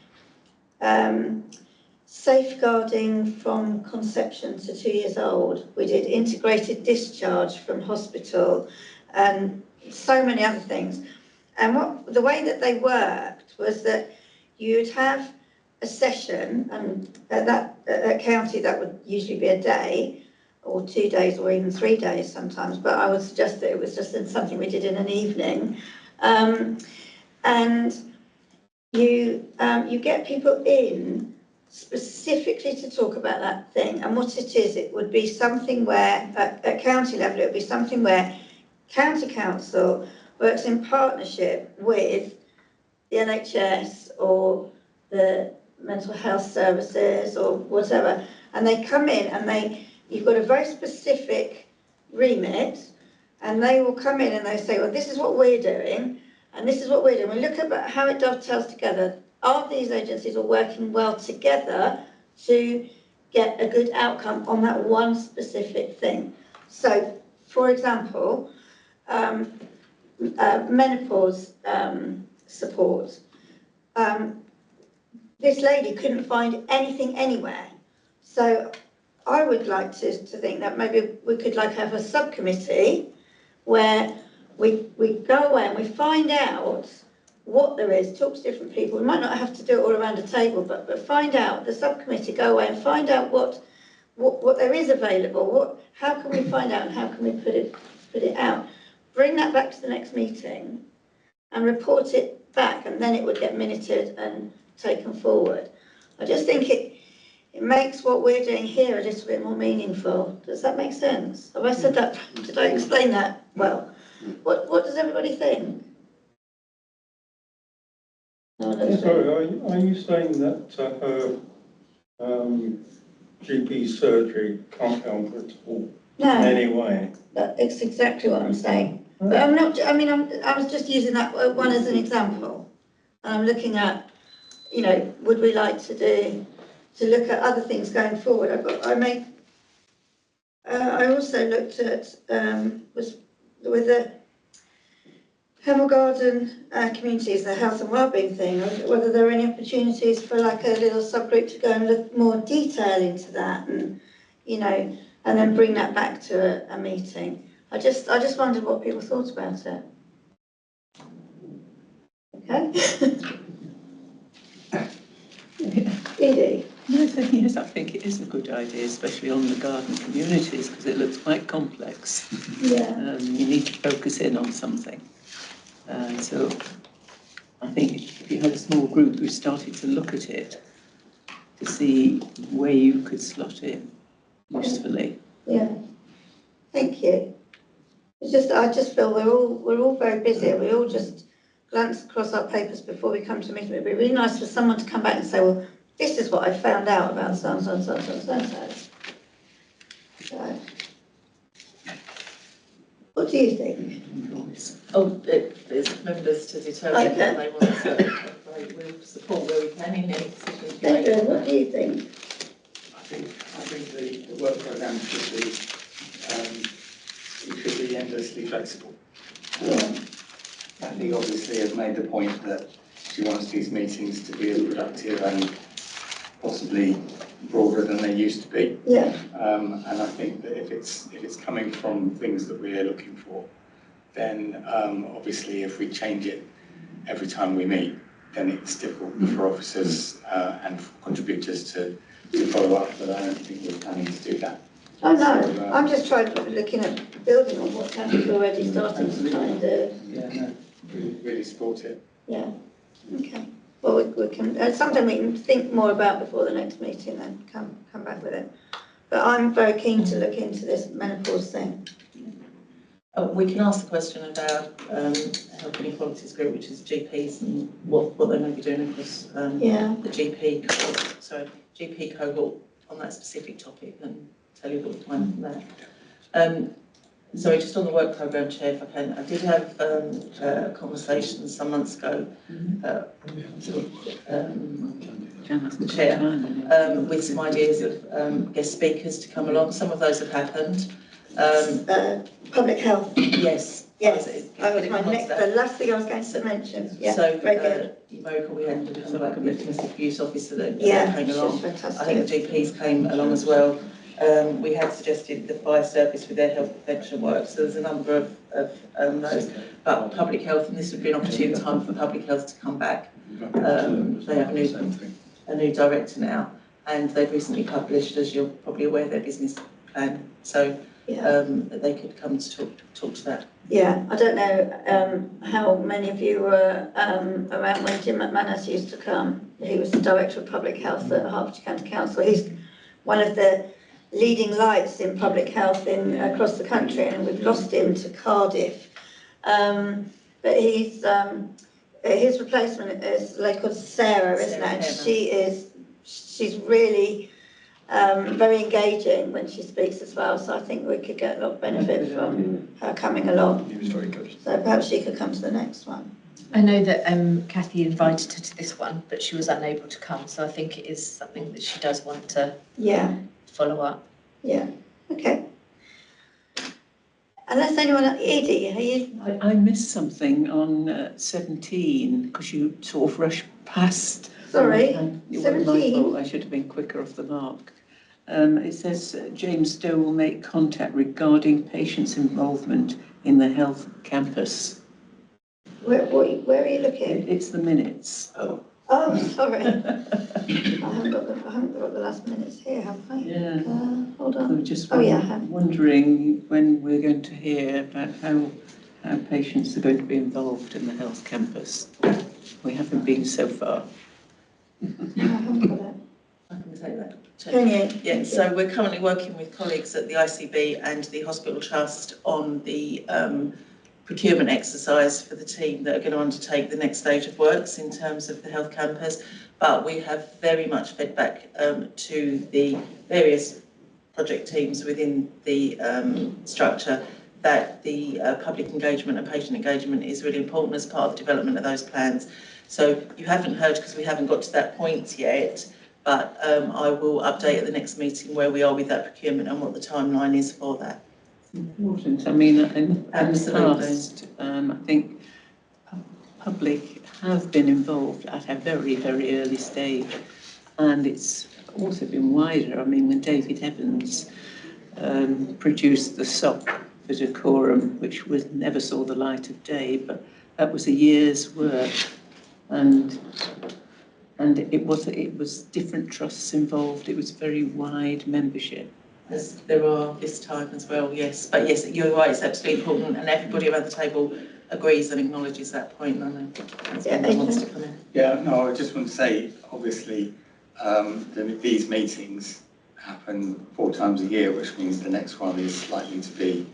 safeguarding from conception to 2 years old. We did integrated discharge from hospital and so many other things. And the way that they worked was that you'd have a session, and at county that would usually be a day or 2 days or even 3 days sometimes, but I would suggest that it was just something we did in an evening. And you get people in specifically to talk about that thing, and what it is, it would be something where, at county level, it would be something where county council works in partnership with the NHS or the mental health services or whatever, and they come in and you've got a very specific remit, and they will come in and they say, well, this is what we're doing, and this is what we're doing. We look at how it dovetails together. Are these agencies all working well together to get a good outcome on that one specific thing? So, for example, menopause support. This lady couldn't find anything anywhere. So I would like to think that maybe we could have a subcommittee where we go away and we find out what there is, talk to different people. We might not have to do it all around a table, but find out, the subcommittee go away and find out what there is available, how can we find out and how can we put it out. Bring that back to the next meeting and report it back, and then it would get minuted and taken forward. I just think it makes what we're doing here a little bit more meaningful. Does that make sense? Have I said that? Did I explain that well? What does everybody think? Sorry, are you saying that her GP surgery can't help her at all? No. In any way? That's exactly what I'm saying. But I'm not, I was just using that one as an example. And I'm looking at, would we like to look at other things going forward? I also looked at, was with the Hemel Garden communities, the health and wellbeing thing, whether there are any opportunities for a little subgroup to go and look more detail into that, and and then bring that back to a meeting. I just wondered what people thought about it. Okay. Edie? Yes, I think it is a good idea, especially on the garden communities, because it looks quite complex. Yeah. You need to focus in on something. So I think if you had a small group who started to look at it to see where you could slot in usefully. Yeah. Thank you. I just feel we're all very busy. We all just glance across our papers before we come to a meeting. It'd be really nice for someone to come back and say, well, this is what I found out about so. So, what do you think? Oh, it's members to determine Okay. if they want to. We'll support where we can in any decisions you make. Adrian, what do you think? I think the work programme should be endlessly flexible. Kathy obviously has made the point that she wants these meetings to be as productive and possibly broader than they used to be. Yeah. And I think that if it's coming from things that we're looking for, then obviously if we change it every time we meet, then it's difficult for officers and for contributors to follow up, but I don't think we're planning to do that. I know, I'm just looking at building on what Kathy's already started to try and do. Yeah, no, really support it. Yeah, okay. Well, we can, something we can think more about before the next meeting and come back with it. But I'm very keen to look into this menopause thing. We can ask the question about Health Inequalities Group, which is GPs, and what they may be doing across the GP cohort on that specific topic, and tell you what the plan from there. Sorry, just on the work programme, Chair, if I can, I did have a conversation some months ago, Chair, with some ideas of guest speakers to come along. Some of those have happened. Public health. Yes. Yes, the last thing I was going to mention. Yeah, so, very good. You may recall we had something like a domestic abuse officer that came she's along. fantastic. I think the GPs came along as well. We had suggested the fire service with their health prevention work, so there's a number of those. But public health, and this would be an opportune time for public health to come back. They have a new director now, and they've recently published, as you're probably aware, their business plan. So they could come to talk to that. Yeah, I don't know how many of you were around when Jim McManus used to come. He was the Director of Public Health at Hertfordshire County Council. He's one of the leading lights in public health across the country, and we've lost him to Cardiff. But he's his replacement is a lady called Sarah, isn't it? And she's really very engaging when she speaks as well, so I think we could get a lot of benefit from her coming along. He was very good. So perhaps she could come to the next one. I know that Kathy invited her to this one, but she was unable to come, so I think it is something that she does want to follow up. Yeah, okay. Unless anyone else, Edie, are you? I missed something on 17 because you sort of rushed past. Sorry, It wasn't my 17? fault, I should have been quicker off the mark. It says James Doe will make contact regarding patients' involvement in the health campus. Where are you looking? It's the minutes. Oh, sorry. I haven't got the last minutes here, have I? Yeah. Hold on. I'm just I have. wondering when we're going to hear about how patients are going to be involved in the health campus. We haven't been so far. No, I haven't got it. I can take that. Can you? Yeah, so we're currently working with colleagues at the ICB and the Hospital Trust on the procurement exercise for the team that are going to undertake the next stage of works in terms of the health campus. But we have very much fed back to the various project teams within the structure that the public engagement and patient engagement is really important as part of the development of those plans. So you haven't heard because we haven't got to that point yet, but I will update at the next meeting where we are with that procurement and what the timeline is for that. Important. I mean, in the Absolutely. past, I think public have been involved at a very, very early stage, and it's also been wider. I mean, when David Evans produced the SOP for decorum, which never saw the light of day, but that was a year's work, and it was different trusts involved. It was very wide membership. As there are this time as well, yes. But yes, you're right, it's absolutely important, and everybody around the table agrees and acknowledges that point. I know wants to come in. Yeah, no, I just want to say, obviously, these meetings happen 4 times a year, which means the next one is likely to be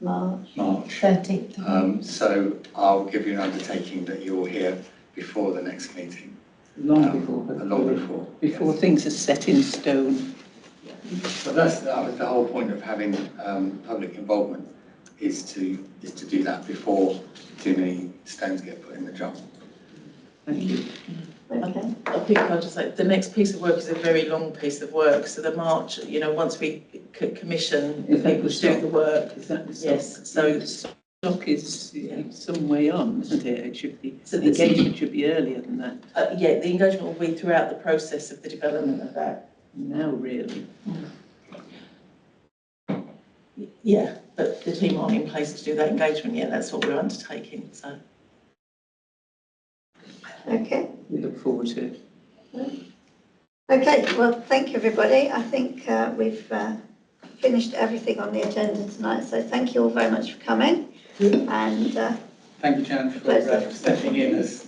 March 13th. So I'll give you an undertaking that you're here before the next meeting. long before, long before. before Yes. things are set in stone. But that was the whole point of having public involvement, is to do that before too many stones get put in the jar. Thank you. Okay. I think I'll just say the next piece of work is a very long piece of work. So the March, you know, once we commission the Is that people the to do stock? the work, Is that the stock? yes. So Stock is some way on, isn't it? It should be, So the engagement should be earlier than that. yeah, the engagement will be throughout the process of the development of that. Now, really. Yeah, but the team aren't in place to do that engagement yet. That's what we're undertaking. So. Okay. We look forward to it. Okay, well, thank you, everybody. I think we've finished everything on the agenda tonight, so thank you all very much for coming. And Thank you, Jan, for Pleasure. stepping in as